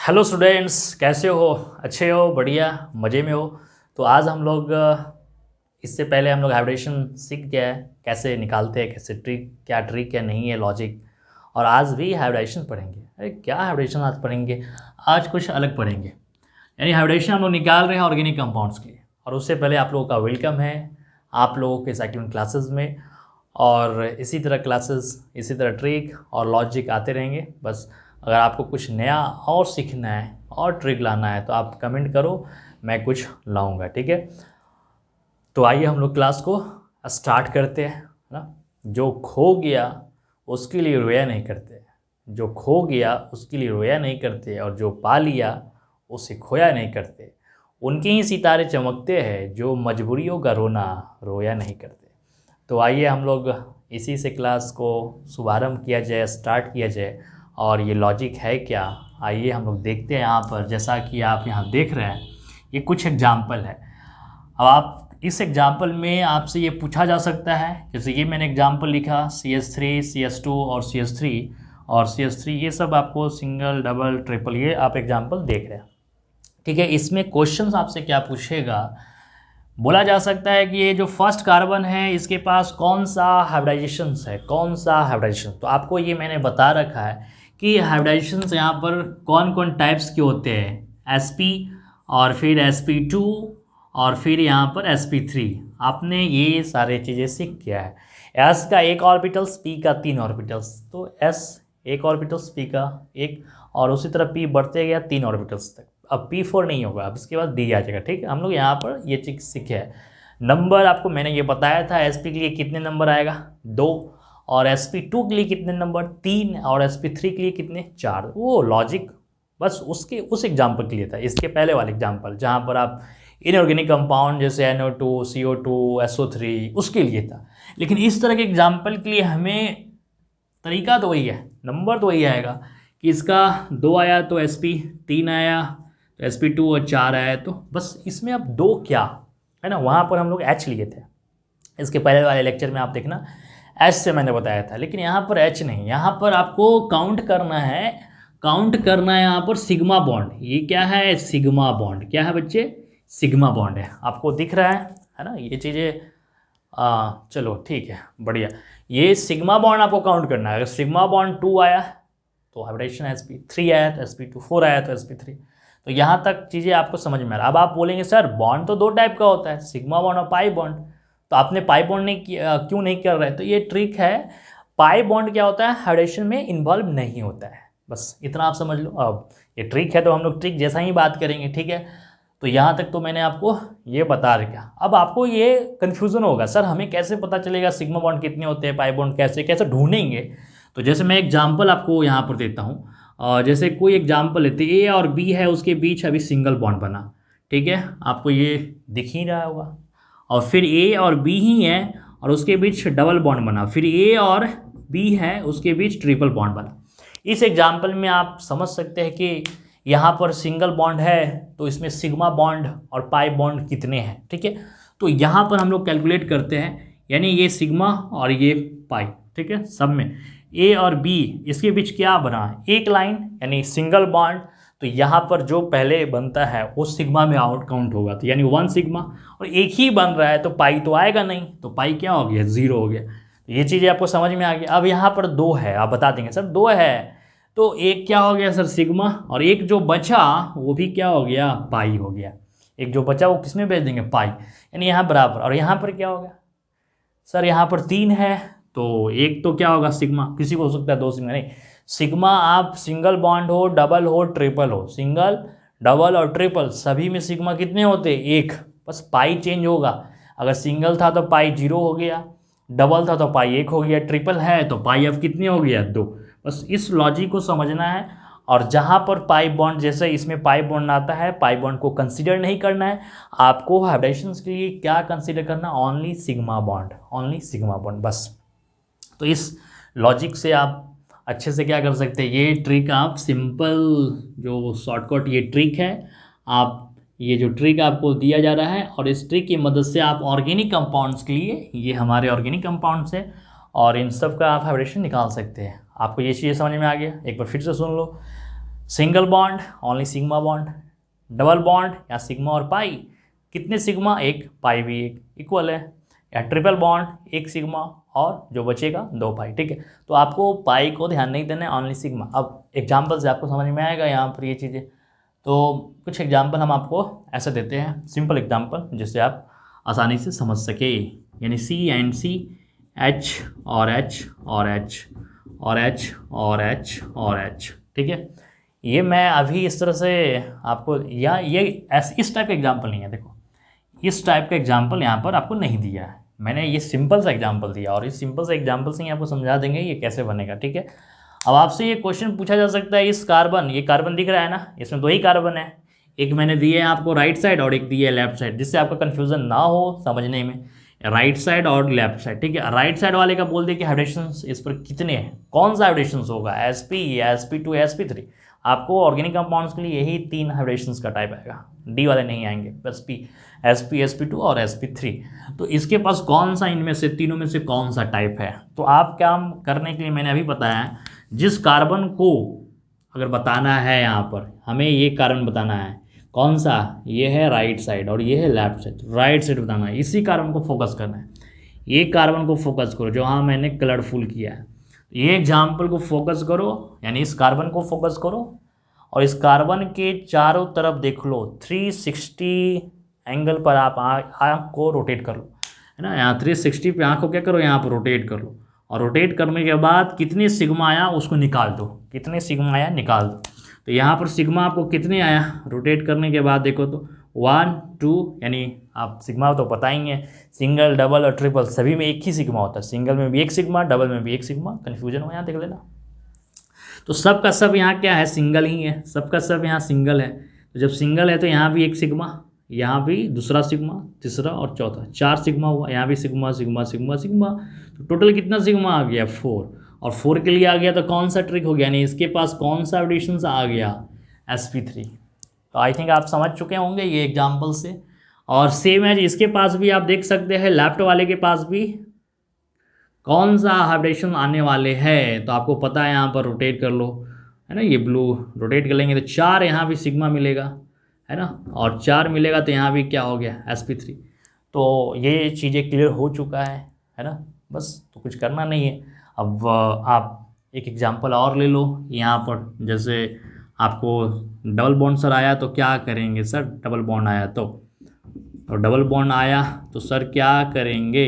Hello students, कैसे हो? अच्छे हो? बढ़िया, मज़े में हो? तो आज हम लोग इससे पहले हम लोग हाइब्रिडेशन सीख गए हैं, कैसे निकालते हैं, कैसे क्या ट्रिक है, नहीं है लॉजिक। और आज भी हाइब्रिडेशन पढ़ेंगे। अरे क्या हाइब्रिडेशन आज पढ़ेंगे? आज कुछ अलग पढ़ेंगे। यानी हाइब्रिडेशन हम लोग निकाल रहे हैं ऑर्गेनिक कंपाउंड्स के लिए। और उससे पहले आप लोगों का वेलकम है आप लोगों के सेकंड क्लासेस में। और इसी तरह क्लासेस, इसी तरह ट्रिक और लॉजिक आते रहेंगे। बस अगर आपको कुछ नया और सीखना है और ट्रिक लाना है तो आप कमेंट करो, मैं कुछ लाऊंगा। ठीक है, तो आइए हम लोग क्लास को स्टार्ट करते हैं, है ना। जो खो गया उसके लिए रोया नहीं करते, जो खो गया उसके लिए रोया नहीं करते, और जो पा लिया उसे खोया नहीं करते। उनके ही सितारे चमकते हैं जो मजबूरियों का रोना रोया नहीं करते। तो आइए हम लोग इसी से क्लास को शुभारंभ किया जाए, स्टार्ट किया जाए। और ये लॉजिक है क्या, आइए हम लोग देखते हैं। यहाँ पर जैसा कि आप यहाँ देख रहे हैं, ये कुछ एग्जाम्पल है। अब आप इस एग्जाम्पल में आपसे ये पूछा जा सकता है, जैसे ये मैंने एग्जाम्पल लिखा CH3 CH2 और CH3 और CH3, ये सब आपको सिंगल डबल ट्रिपल ये आप एग्जाम्पल देख रहे हैं। ठीक है, इसमें क्वेश्चन आपसे क्या पूछेगा, बोला जा सकता है कि ये जो फर्स्ट कार्बन है इसके पास कौन सा हाइब्रिडाइजेशन है, कौन सा हाइब्रिडाइजेशन। तो आपको ये मैंने बता रखा है कि हाइब्रिडाइजेशन यहाँ पर कौन कौन टाइप्स के होते हैं, sp और फिर sp2 और फिर यहाँ पर sp3। आपने ये सारे चीज़ें सीख किया है। s का एक ऑर्बिटल्स, p का 3 ऑर्बिटल्स, तो s एक ऑर्बिटल्स, p का एक, और उसी तरह p बढ़ते गया 3 ऑर्बिटल्स तक। अब P4 नहीं होगा, अब इसके बाद डी आ जाएगा। ठीक है, हम लोग यहाँ पर ये चीज़ सीखे है। नंबर आपको मैंने ये बताया था, sp के लिए कितने नंबर आएगा 2, और sp2 के लिए कितने नंबर 3, और sp3 के लिए कितने 4। वो लॉजिक बस उसके उस एग्जाम्पल के लिए था, इसके पहले वाले एग्जाम्पल जहाँ पर आप इनऑर्गेनिक कंपाउंड जैसे NO2 CO2 SO3 उसके लिए था। लेकिन इस तरह के एग्जाम्पल के लिए हमें तरीका तो वही है, नंबर तो वही आएगा कि इसका 2 आया तो sp, 3 आया तो sp2 और 4 आया, तो बस इसमें अब 2 क्या है ना। वहाँ पर हम लोग H लिए थे, इसके पहले वाले लेक्चर में आप देखना H से मैंने बताया था। लेकिन यहाँ पर H नहीं, यहाँ पर आपको काउंट करना है, यहाँ पर सिग्मा बॉन्ड। ये क्या है, सिग्मा बॉन्ड। क्या है बच्चे, सिग्मा बॉन्ड है। आपको दिख रहा है ना ये चीज़ें। चलो ठीक है, बढ़िया। ये सिग्मा बॉन्ड आपको काउंट करना है। अगर सिग्मा बॉन्ड 2 आया तो हाइब्रिडेशन sp3 आया तो sp2, 4 आया तो sp3। तो यहाँ तक चीज़ें आपको समझ में आ रहा है। अब आप बोलेंगे सर बॉन्ड तो 2 टाइप का होता है, सिग्मा बॉन्ड और पाई बॉन्ड, तो आपने पाई बॉन्ड नहीं किया, क्यों नहीं कर रहे? तो ये ट्रिक है। पाई बॉन्ड क्या होता है, हाइब्रिडेशन में इन्वॉल्व नहीं होता है, बस इतना आप समझ लो। अब ये ट्रिक है तो हम लोग ट्रिक जैसा ही बात करेंगे। ठीक है, तो यहाँ तक तो मैंने आपको ये बता रखा। अब आपको ये कन्फ्यूज़न होगा, सर हमें कैसे पता चलेगा सिग्मा बॉन्ड कितने होते हैं, पाई बॉन्ड कैसे कैसे ढूंढेंगे। तो जैसे मैं एग्जांपल आपको यहाँ पर देता हूँ, और जैसे कोई एग्जांपल लेते ए और बी है, उसके बीच अभी सिंगल बॉन्ड बना। ठीक है, आपको ये दिख ही रहा होगा। और फिर ए और बी ही है और उसके बीच डबल बॉन्ड बना, फिर ए और बी है उसके बीच ट्रिपल बॉन्ड बना। इस एग्जाम्पल में आप समझ सकते हैं कि यहाँ पर सिंगल बॉन्ड है तो इसमें सिग्मा बॉन्ड और पाई बॉन्ड कितने हैं। ठीक है, तो यहाँ पर हम लोग कैलकुलेट करते हैं, यानी ये सिग्मा और ये पाई। ठीक है, सब में ए और बी इसके बीच क्या बना है, एक लाइन यानी सिंगल बॉन्ड। तो यहाँ पर जो पहले बनता है वो सिग्मा में आउट काउंट होगा, तो यानी 1 सिग्मा। और एक ही बन रहा है तो पाई तो आएगा नहीं, तो पाई क्या हो गया, 0 हो गया। तो ये चीज़ें आपको समझ में आ गई। अब यहाँ पर 2 है, आप बता देंगे सर 2 है तो एक क्या हो गया सर, सिग्मा, और एक जो बचा वो भी क्या हो गया, पाई हो गया। एक जो बचा वो किसमें भेज देंगे, पाई, यानी यहाँ बराबर। और यहाँ पर क्या होगा सर, यहाँ पर 3 है तो एक तो क्या होगा सिग्मा, किसी को हो सकता है 2 सिग्मा, नहीं सिग्मा। आप सिंगल बॉन्ड हो, डबल हो, ट्रिपल हो, सिंगल डबल और ट्रिपल सभी में सिग्मा कितने होते हैं, एक। बस पाई चेंज होगा, अगर सिंगल था तो पाई 0 हो गया, डबल था तो पाई 1 हो गया, ट्रिपल है तो पाई अब कितने हो गया, 2। बस इस लॉजिक को समझना है। और जहाँ पर पाई बॉन्ड, जैसे इसमें पाई बॉन्ड आता है, पाई बॉन्ड को कंसीडर नहीं करना है आपको। हाइब्रिडेशंस के लिए क्या कंसीडर करना, only sigma bond, only sigma bond बस। तो इस लॉजिक से आप अच्छे से क्या कर सकते हैं, ये ट्रिक आप सिंपल जो शॉर्टकट ये ट्रिक है, आप ये जो ट्रिक आपको दिया जा रहा है, और इस ट्रिक की मदद से आप ऑर्गेनिक कंपाउंड्स के लिए, ये हमारे ऑर्गेनिक कंपाउंड्स है, और इन सब का आप हाइब्रिडेशन निकाल सकते हैं। आपको ये चीज़ें समझ में आ गया, एक बार फिर से सुन लो। Single bond only sigma bond, double bond या सिग्मा और पाई, कितने सिग्मा, एक, पाई भी एक, इक्वल है। या ट्रिपल बॉन्ड, एक सिग्मा और जो बचेगा 2 पाई, ठीक है। तो आपको पाई को ध्यान नहीं देना है, ओनली सिग्मा। अब एग्जाम्पल से आपको समझ में आएगा यहाँ पर ये चीज़ें। तो कुछ एग्जाम्पल हम आपको ऐसे देते हैं, सिंपल एग्जाम्पल, जिससे आप आसानी से समझ सके। यानी सी एंड सी, एच और एच और एच और एच और एच और एच, ठीक है। ये मैं अभी इस तरह से आपको, या ये इस टाइप का एग्जाम्पल नहीं है, देखो इस टाइप का एग्जाम्पल यहाँ पर आपको नहीं दिया है, मैंने ये सिंपल सा एग्जाम्पल दिया, और इस सिंपल से एग्जाम्पल से ही आपको समझा देंगे ये कैसे बनेगा, ठीक है। अब आपसे ये क्वेश्चन पूछा जा सकता है, इस कार्बन, ये कार्बन दिख रहा है ना, इसमें 2 ही कार्बन है, एक मैंने दिए है आपको राइट साइड और एक दिए है लेफ्ट साइड, जिससे आपका कन्फ्यूजन ना हो समझने में, राइट साइड और लेफ्ट साइड, ठीक है। राइट साइड वाले का बोल दे कि हाइड्रेशंस इस पर कितने हैं, कौन सा हाइड्रेशंस होगा, sp या sp2 या sp3। आपको ऑर्गेनिक कंपाउंड्स के लिए यही 3 हाइड्रेशंस का टाइप आएगा, डी वाले नहीं आएंगे, बस sp sp2 और sp3। तो इसके पास कौन सा, इनमें से तीनों में से कौन सा टाइप है। तो आप काम करने के लिए मैंने अभी बताया, जिस कार्बन को अगर बताना है, यहाँ पर हमें ये कार्बन बताना है, कौन सा, ये है राइट साइड और ये है लेफ्ट साइड, राइट साइड बताना है, इसी कार्बन को फोकस करना है। ये कार्बन को फोकस करो जो हाँ मैंने कलरफुल किया है, ये एग्जाम्पल को फोकस करो, यानी इस कार्बन को फोकस करो और इस कार्बन के चारों तरफ देख लो, 360 एंगल पर आप आँख को रोटेट कर लो, है ना। यहाँ 360 पे आँख को क्या करो, यहाँ पर रोटेट कर लो, और रोटेट करने के बाद कितने सिग्मा आया उसको निकाल दो, कितने सिग्मा आया निकाल दो। तो यहाँ पर सिग्मा आपको कितने आया, रोटेट करने के बाद देखो तो 1 2, यानी आप सिग्मा तो पता ही है, सिंगल डबल और ट्रिपल सभी में एक ही सिग्मा होता है, सिंगल में भी एक सिग्मा, डबल में भी एक सिग्मा, कन्फ्यूजन हो यहाँ देख लेना। तो सब का सब यहाँ क्या है, सिंगल ही है, सब का सब यहाँ सिंगल है। तो जब सिंगल है तो यहाँ भी एक सिग्मा, यहाँ भी दूसरा सिग्मा, तीसरा और चौथा, 4 सिग्मा हुआ, यहाँ भी सिग्मा सिग्मा सिग्मा सिग्मा। तो टोटल कितना सिग्मा आ गया, 4, और 4 के लिए आ गया तो कौन सा ट्रिक हो गया, यानी इसके पास कौन सा एडिशन आ गया, sp3। तो आई थिंक आप समझ चुके होंगे ये एग्जाम्पल से। और सेम है इसके पास भी आप देख सकते हैं, लेफ्ट वाले के पास भी कौन सा हाइब्रिडेशन आने वाले हैं, तो आपको पता है, यहाँ पर रोटेट कर लो, है ना, ये ब्लू रोटेट कर लेंगे तो 4 यहाँ भी सिग्मा मिलेगा, है ना, और 4 मिलेगा तो यहाँ भी क्या हो गया, sp3। तो ये चीज़ें क्लियर हो चुका है ना, बस तो कुछ करना नहीं है। अब आप एक एग्जांपल और ले लो, यहाँ पर जैसे आपको डबल बॉन्ड सर आया तो क्या करेंगे सर, डबल बॉन्ड आया तो डबल बॉन्ड आया तो सर क्या करेंगे,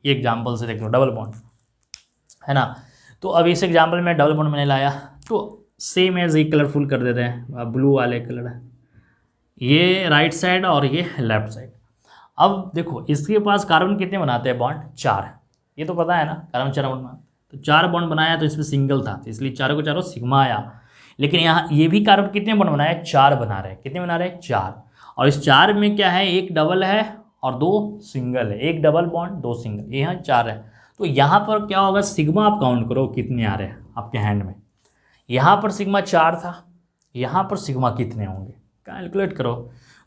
ये एग्जांपल से देख लो, डबल बॉन्ड है ना। तो अब इस एग्जांपल में डबल बॉन्ड मैंने लाया तो सेम एज ये कलरफुल कर देते हैं, ब्लू वाले कलर है, ये राइट साइड और ये लेफ्ट साइड। अब देखो इसके पास कार्बन कितने बनाते हैं बॉन्ड, 4, ये तो पता है ना, कार्बन 4 बॉन्ड बनाते, तो 4 बॉन्ड बनाया तो इसमें सिंगल था, तो इसलिए चारों को चारों सिग्मा आया। लेकिन यहाँ ये भी कार्बन कितने बॉन्ड बनाए, 4 बना रहे हैं, कितने बना रहे हैं, 4, और इस 4 में क्या है, एक डबल है और 2 सिंगल है, एक डबल बॉन्ड 2 सिंगल, यहाँ 4 है। तो यहाँ पर क्या होगा, सिग्मा आप काउंट करो कितने आ रहे हैं आपके हैंड में, यहाँ पर सिग्मा 4 था, यहाँ पर सिग्मा कितने होंगे कैलकुलेट करो।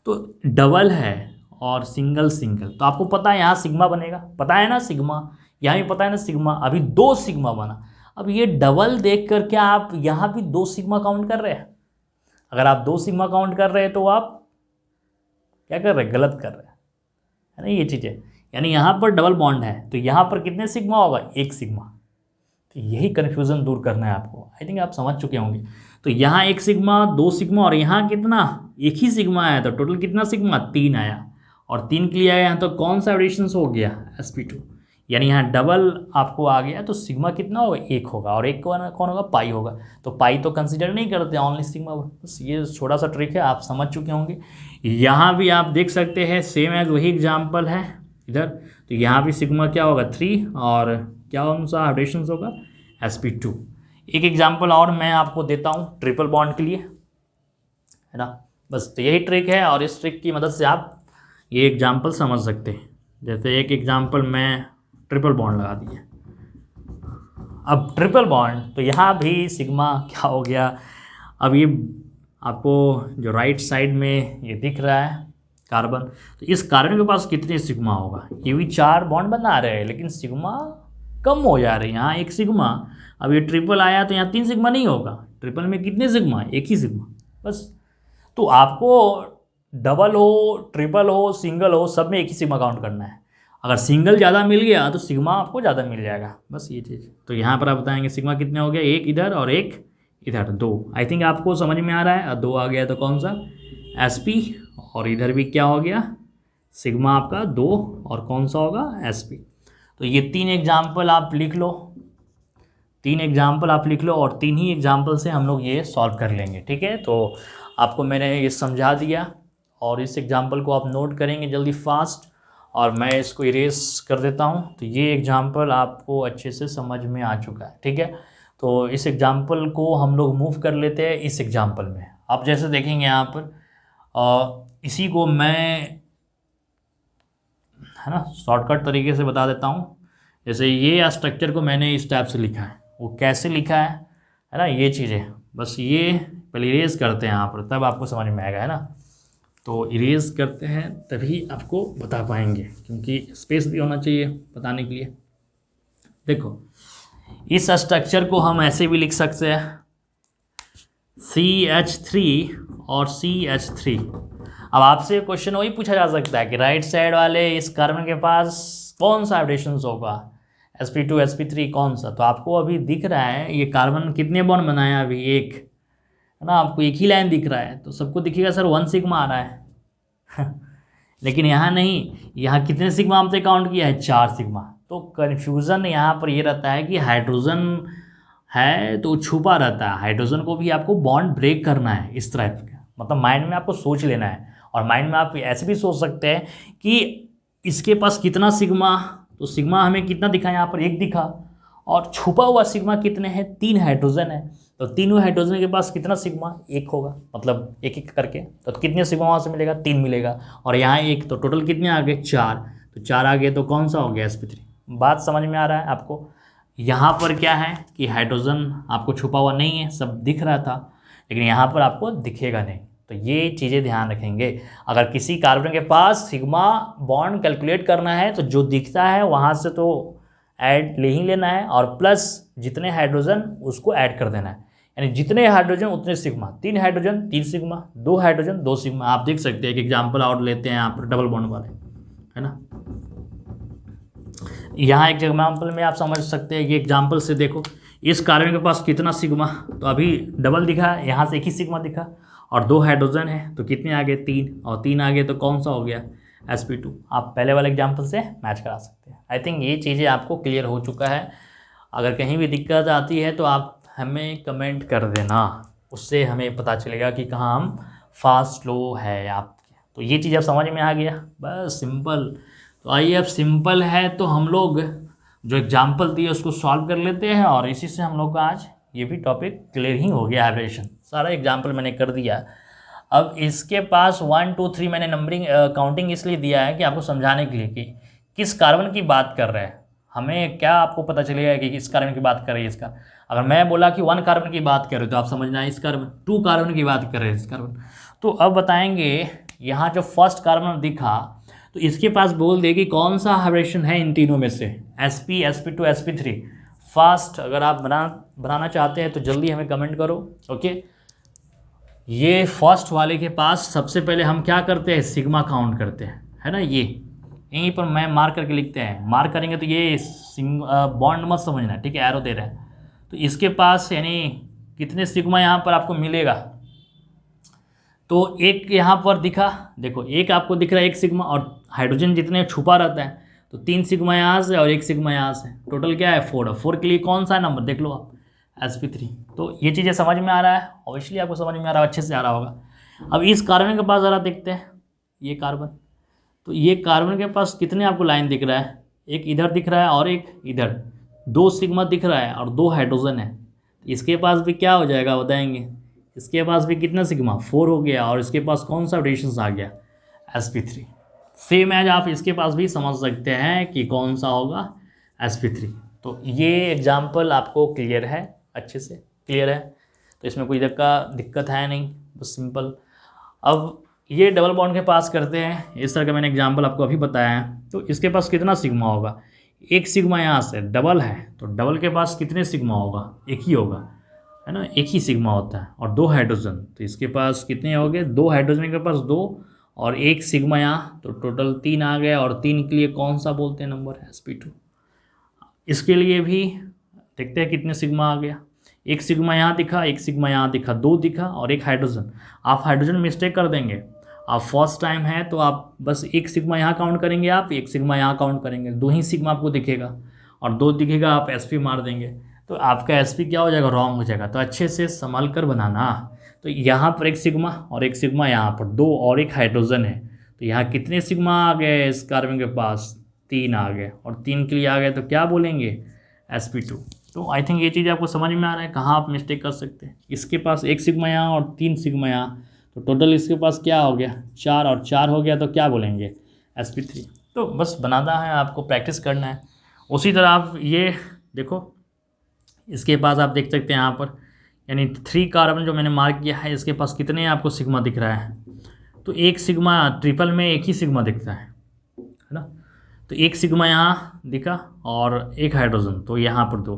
तो डबल है और सिंगल सिंगल, तो आपको पता है यहाँ सिग्मा बनेगा, पता है ना सिग्मा, यहाँ भी पता है ना सिग्मा, अभी 2 सिग्मा बना। अब ये डबल देख कर क्या आप यहाँ भी 2 सिग्मा काउंट कर रहे हैं, अगर आप 2 सिग्मा काउंट कर रहे हैं तो आप क्या कर रहे हैं, गलत कर रहे हैं, है ना ये चीज़ें। यानी यहाँ पर डबल बॉन्ड है तो यहाँ पर कितने सिग्मा होगा, 1 सिग्मा। तो यही कन्फ्यूज़न दूर करना है आपको, आई थिंक आप समझ चुके होंगे। तो यहाँ 1 सिग्मा, 2 सिग्मा, और यहाँ कितना, 1 ही सिग्मा आया, तो टोटल कितना सिग्मा, 3 आया, और 3 के लिए आया यहाँ, तो कौन सा एडिशन हो गया, sp2। यानी यहाँ डबल आपको आ गया तो सिग्मा कितना होगा, 1 होगा, और 1 कौन होगा, पाई होगा। तो पाई तो कंसिडर नहीं करते, ओनली सिग्मा। बस ये छोटा सा ट्रिक है, आप समझ चुके होंगे। यहाँ भी आप देख सकते हैं सेम एज वही एग्जाम्पल है इधर, तो यहाँ भी सिग्मा क्या होगा, 3, और क्या कौन सा हाइब्रिडेशन होगा, sp2। एक एग्जाम्पल और मैं आपको देता हूँ ट्रिपल बॉन्ड के लिए, है ना, बस तो यही ट्रिक है, और इस ट्रिक की मदद से आप ये एग्जाम्पल समझ सकते हैं। जैसे एक एग्जाम्पल में ट्रिपल बॉन्ड लगा दिए, अब ट्रिपल बॉन्ड, तो यहाँ भी सिग्मा क्या हो गया, अब ये आपको जो राइट साइड में ये दिख रहा है कार्बन, तो इस कार्बन के पास कितने सिग्मा होगा, ये भी 4 बॉन्ड बना रहे हैं लेकिन सिग्मा कम हो जा रही है। यहाँ एक सिग्मा, अब ये ट्रिपल आया तो यहाँ 3 सिग्मा नहीं होगा, ट्रिपल में कितने सिग्मा, एक ही सिग्मा बस। तो आपको डबल हो, ट्रिपल हो, सिंगल हो, सब में एक ही सिग्मा काउंट करना है। अगर सिंगल ज़्यादा मिल गया तो सिग्मा आपको ज़्यादा मिल जाएगा, बस ये चीज़। तो यहाँ पर आप बताएंगे सिग्मा कितने हो गए, एक इधर और एक इधर, 2। आई थिंक आपको समझ में आ रहा है। 2 आ गया तो कौन सा, SP, और इधर भी क्या हो गया, सिग्मा आपका 2, और कौन सा होगा, SP। तो ये 3 एग्जाम्पल आप लिख लो, 3 एग्जाम्पल आप लिख लो, और 3 ही एग्जाम्पल से हम लोग ये सॉल्व कर लेंगे, ठीक है। तो आपको मैंने ये समझा दिया, और इस एग्जाम्पल को आप नोट करेंगे जल्दी फास्ट, और मैं इसको इरेज कर देता हूँ। तो ये एग्जाम्पल आपको अच्छे से समझ में आ चुका है, ठीक है। तो इस एग्जाम्पल को हम लोग मूव कर लेते हैं इस एग्जाम्पल में। आप जैसे देखेंगे यहाँ पर इसी को मैं, है ना, शॉर्टकट तरीके से बता देता हूँ। जैसे ये स्ट्रक्चर को मैंने इस टाइप से लिखा है, वो कैसे लिखा है ना, ये चीज़ें बस ये पहले इरेज करते हैं यहाँ पर, तब आपको समझ में आएगा, है ना। तो इरेज करते हैं तभी आपको बता पाएंगे, क्योंकि स्पेस भी होना चाहिए बताने के लिए। देखो इस स्ट्रक्चर को हम ऐसे भी लिख सकते हैं, CH3 और CH3। अब आपसे क्वेश्चन वही पूछा जा सकता है कि राइट साइड वाले इस कार्बन के पास कौन सा हाइब्रिडेशन होगा, sp2 sp3 कौन सा। तो आपको अभी दिख रहा है ये कार्बन कितने बॉन्ड बनाया, अभी एक, है ना, आपको एक ही लाइन दिख रहा है, तो सबको दिखेगा सर 1 सिग्मा आ रहा है लेकिन यहाँ नहीं, यहाँ कितने सिग्मा हमने काउंट किया है, 4 सिग्मा। तो कन्फ्यूज़न यहाँ पर ये रहता है कि हाइड्रोजन है तो छुपा रहता है, हाइड्रोजन को भी आपको बॉन्ड ब्रेक करना है, इस तरह का, मतलब माइंड में आपको सोच लेना है। और माइंड में आप ऐसे भी सोच सकते हैं कि इसके पास कितना सिग्मा, तो सिग्मा हमें कितना दिखा, यहाँ पर 1 दिखा, और छुपा हुआ सिग्मा कितने हैं, 3 हाइड्रोजन है, तो तीनों हाइड्रोजन के पास कितना सिग्मा, 1 होगा, मतलब एक एक करके। तो कितने सिग्मा वहाँ से मिलेगा, 3 मिलेगा, और यहाँ 1, तो टोटल कितने आ गए, 4। तो 4 आ गए तो कौन सा हो गया, sp3। बात समझ में आ रहा है आपको। यहाँ पर क्या है कि हाइड्रोजन आपको छुपा हुआ नहीं है, सब दिख रहा था, लेकिन यहाँ पर आपको दिखेगा नहीं। तो ये चीज़ें ध्यान रखेंगे। अगर किसी कार्बन के पास सिग्मा बॉन्ड कैलकुलेट करना है तो जो दिखता है वहाँ से तो ऐड ले ही लेना है, और प्लस जितने हाइड्रोजन उसको ऐड कर देना है, यानी जितने हाइड्रोजन उतने sigma. 3 hydrogen 3 sigma, 2 hydrogen 2 sigma. आप देख सकते हैं कि एग्जाम्पल और लेते हैं यहाँ पर डबल बॉन्ड वाले, है ना। यहाँ एक एग्जाम्पल में आप समझ सकते हैं कि एग्जाम्पल से देखो इस कार्बन के पास कितना सिग्मा, तो अभी डबल दिखा, यहाँ से एक ही सिग्मा दिखा, और 2 हाइड्रोजन है तो कितने आ गए, 3, और 3 आ गए तो कौन सा हो गया, sp2। आप पहले वाले एग्जाम्पल से मैच करा सकते हैं। आई थिंक ये चीज़ें आपको क्लियर हो चुका है। अगर कहीं भी दिक्कत आती है तो आप हमें कमेंट कर देना, उससे हमें पता चलेगा कि कहाँ हम फास्ट स्लो है आपके। तो ये चीज़ अब समझ में आ गया, बस सिंपल। तो आइए अब सिंपल है तो हम लोग जो एग्जाम्पल दिए उसको सॉल्व कर लेते हैं, और इसी से हम लोग का आज ये भी टॉपिक क्लियर ही हो गया। हाइब्रिडेशन सारा एग्जाम्पल मैंने कर दिया। अब इसके पास 1 2 3 मैंने नंबरिंग काउंटिंग इसलिए दिया है कि आपको समझाने के लिए कि किस कार्बन की बात कर रहे हैं। हमें क्या आपको पता चलेगा कि किस कार्बन की बात कर रही है इसका। अगर मैं बोला कि 1 कार्बन की बात कर रहे हो तो आप समझना है इस कार्बन, 2 कार्बन की बात कर रहे हैं इस कार्बन। तो अब बताएंगे यहाँ जो फर्स्ट कार्बन दिखा तो इसके पास बोल दे कि कौन सा हाइब्रिडेशन है इन तीनों में से, sp sp2 sp3। फास्ट अगर आप बनाना चाहते हैं तो जल्दी हमें कमेंट करो, ओके। ये फर्स्ट वाले के पास सबसे पहले हम क्या करते हैं, सिग्मा काउंट करते हैं, है ना। ये यहीं पर मैं मार्क करके लिखते हैं, मार्क करेंगे तो ये बॉन्ड मत समझना, ठीक है, एरो दे रहे हैं। तो इसके पास यानी कितने सिग्मा यहाँ पर आपको मिलेगा, तो एक यहाँ पर दिखा, देखो एक आपको दिख रहा है 1 सिग्मा, और हाइड्रोजन जितने छुपा रहता है तो 3 सिग्मा यहाँ से और 1 सिग्मा यहाँ से, टोटल क्या है 4। 4 के लिए कौन सा नंबर देख लो आप, sp3। तो ये चीज़ें समझ में आ रहा है, ऑब्वियसली आपको समझ में आ रहा है, अच्छे से आ रहा होगा। अब इस कार्बन के पास ज़रा देखते हैं, ये कार्बन, तो ये कार्बन के पास कितने आपको लाइन दिख रहा है, एक इधर दिख रहा है और एक इधर, 2 सिग्मा दिख रहा है और 2 हाइड्रोजन है। इसके पास भी क्या हो जाएगा बताएंगे, इसके पास भी कितना सिग्मा, 4 हो गया, और इसके पास कौन सा हाइब्रिडेशन आ गया, sp3। सेम एज आप इसके पास भी समझ सकते हैं कि कौन सा होगा, sp3। तो ये एग्जाम्पल आपको क्लियर है, अच्छे से क्लियर है, तो इसमें कोई दिक्कत है नहीं, बस सिंपल। अब ये डबल बॉन्ड के पास करते हैं, इस तरह का मैंने एग्जाम्पल आपको अभी बताया है। तो इसके पास कितना सिग्मा होगा, एक सिग्मा यहाँ से डबल है तो डबल के पास कितने सिग्मा होगा, एक ही होगा, है ना, एक ही सिग्मा होता है। और दो हाइड्रोजन तो इसके पास कितने हो गए, दो हाइड्रोजन के पास दो और एक सिग्मा यहाँ, तो टोटल 3 आ गए। और 3 के लिए कौन सा बोलते हैं नंबर, sp2। इसके लिए भी देखते हैं कितने सिग्मा आ गया, एक सिग्मा यहाँ दिखा, एक सिग्मा यहाँ दिखा, दो दिखा और एक हाइड्रोजन। आप हाइड्रोजन मिस्टेक कर देंगे, आप फर्स्ट टाइम है तो आप बस एक सिग्मा यहाँ काउंट करेंगे, आप एक सिग्मा यहाँ काउंट करेंगे, दो ही सिग्मा आपको दिखेगा और दो दिखेगा, आप sp मार देंगे तो आपका sp क्या हो जाएगा, रॉन्ग हो जाएगा। तो अच्छे से संभाल कर बनाना। तो यहाँ पर एक सिग्मा और एक सिग्मा, यहाँ पर दो और एक हाइड्रोजन है, तो यहाँ कितने सिग्मा आ गए इस कार्बन के पास, 3 आ गए। और 3 के लिए आ गए तो क्या बोलेंगे, sp2। तो आई थिंक ये चीज़ आपको समझ में आ रहा है कहाँ आप मिस्टेक कर सकते हैं। इसके पास एक सिग्मा यहाँ और 3 सिग्मा यहाँ, तो टोटल इसके पास क्या हो गया, 4 और 4 हो गया, तो क्या बोलेंगे, sp3। तो बस बनाना है, आपको प्रैक्टिस करना है। उसी तरह आप ये देखो, इसके पास आप देख सकते हैं यहाँ पर, यानी 3 कार्बन जो मैंने मार्क किया है, इसके पास कितने आपको सिग्मा दिख रहा है, तो एक सिग्मा, ट्रिपल में एक ही सिग्मा दिखता है ना, तो एक सिग्मा यहाँ दिखा और एक हाइड्रोजन, तो यहाँ पर 2।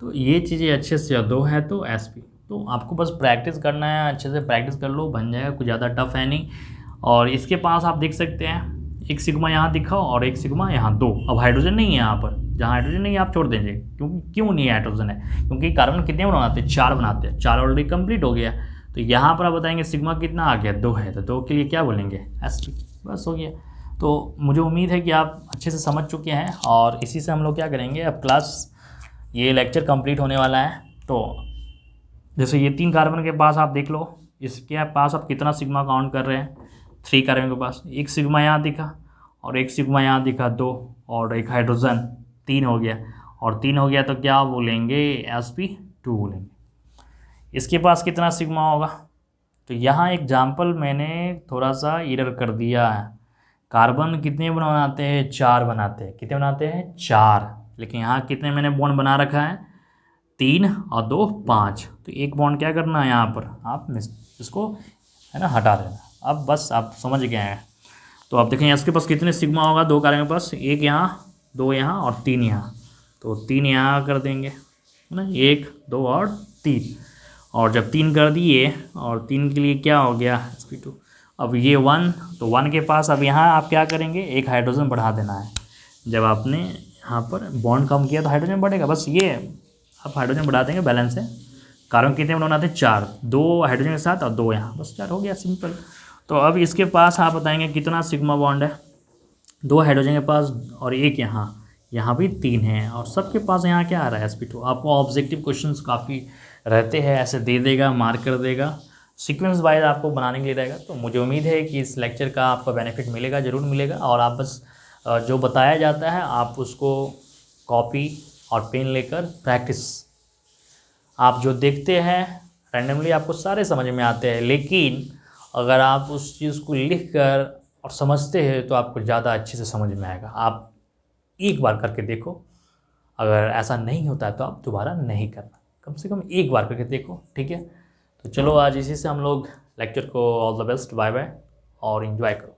तो ये चीज़ें अच्छे से, 2 है तो sp। तो आपको बस प्रैक्टिस करना है, अच्छे से प्रैक्टिस कर लो, बन जाएगा, कुछ ज़्यादा टफ है नहीं। और इसके पास आप देख सकते हैं एक सिग्मा यहाँ दिखा और एक सिग्मा यहाँ, 2। अब हाइड्रोजन नहीं है यहाँ पर, जहाँ हाइड्रोजन नहीं है आप छोड़ दीजिए, क्योंकि क्यों नहीं है हाइड्रोजन है, क्योंकि कार्बन कितने बनाते हैं, 4 बनाते हैं, 4 ऑलरेडी कंप्लीट हो गया। तो यहाँ पर आप बताएंगे सिग्मा कितना आ गया, 2 है, तो 2 के लिए क्या बोलेंगे, sp। बस हो गया। तो मुझे उम्मीद है कि आप अच्छे से समझ चुके हैं और इसी से हम लोग क्या करेंगे, अब क्लास, ये लेक्चर कंप्लीट होने वाला है। तो जैसे ये 3 कार्बन के पास आप देख लो, इसके पास आप कितना सिग्मा काउंट कर रहे हैं, 3 कार्बन के पास एक सिग्मा यहाँ दिखा और एक सिग्मा यहाँ दिखा, 2 और एक हाइड्रोजन, 3 हो गया। और 3 हो गया तो क्या बोलेंगे, sp2 बोलेंगे। इसके पास कितना सिग्मा होगा, तो यहाँ एग्जाम्पल मैंने थोड़ा सा एरर कर दिया है। कार्बन कितने बनाते हैं, 4 बनाते हैं, कितने बनाते हैं, 4। लेकिन यहाँ कितने मैंने बॉन्ड बना रखा है, 3 और 2 5। तो एक बॉन्ड क्या करना है यहाँ पर, आप इसको है ना हटा देना। अब बस आप समझ गए हैं। तो आप देखें इसके पास कितने सिग्मा होगा, 2 कार्बन के पास, एक यहाँ, 2 यहाँ और 3 यहाँ, तो 3 यहाँ कर देंगे है ना, 1 2 और 3। और जब 3 कर दिए और 3 के लिए क्या हो गया, sp2। अब ये 1, तो 1 के पास अब यहाँ आप क्या करेंगे, एक हाइड्रोजन बढ़ा देना है। जब आपने यहाँ पर बॉन्ड कम किया तो हाइड्रोजन बढ़ेगा, बस ये आप हाइड्रोजन बढ़ा देंगे, बैलेंस है। कार्बन कितने बनाते हैं, 4, 2 हाइड्रोजन के साथ और 2 यहाँ, बस 4 हो गया, सिंपल। तो अब इसके पास आप बताएंगे कितना सिग्मा बॉन्ड है, 2 हाइड्रोजन के पास और एक यहाँ, यहाँ भी 3 है और सबके पास यहाँ क्या आ रहा है, sp2। आपको ऑब्जेक्टिव क्वेश्चंस काफ़ी रहते हैं, ऐसे दे देगा, मार्क कर देगा, सीक्वेंस वाइज आपको बनाने के लिए रहेगा। तो मुझे उम्मीद है कि इस लेक्चर का आपको बेनिफिट मिलेगा, ज़रूर मिलेगा। और आप बस जो बताया जाता है आप उसको कॉपी और पेन लेकर प्रैक्टिस, आप जो देखते हैं रैंडमली आपको सारे समझ में आते हैं, लेकिन अगर आप उस चीज़ को लिख कर और समझते हैं तो आपको ज़्यादा अच्छे से समझ में आएगा। आप एक बार करके देखो, अगर ऐसा नहीं होता है तो आप दोबारा नहीं करना, कम से कम एक बार करके देखो, ठीक है। तो चलो आज इसी से हम लोग लेक्चर को all the best, bye bye और एंजॉय करो।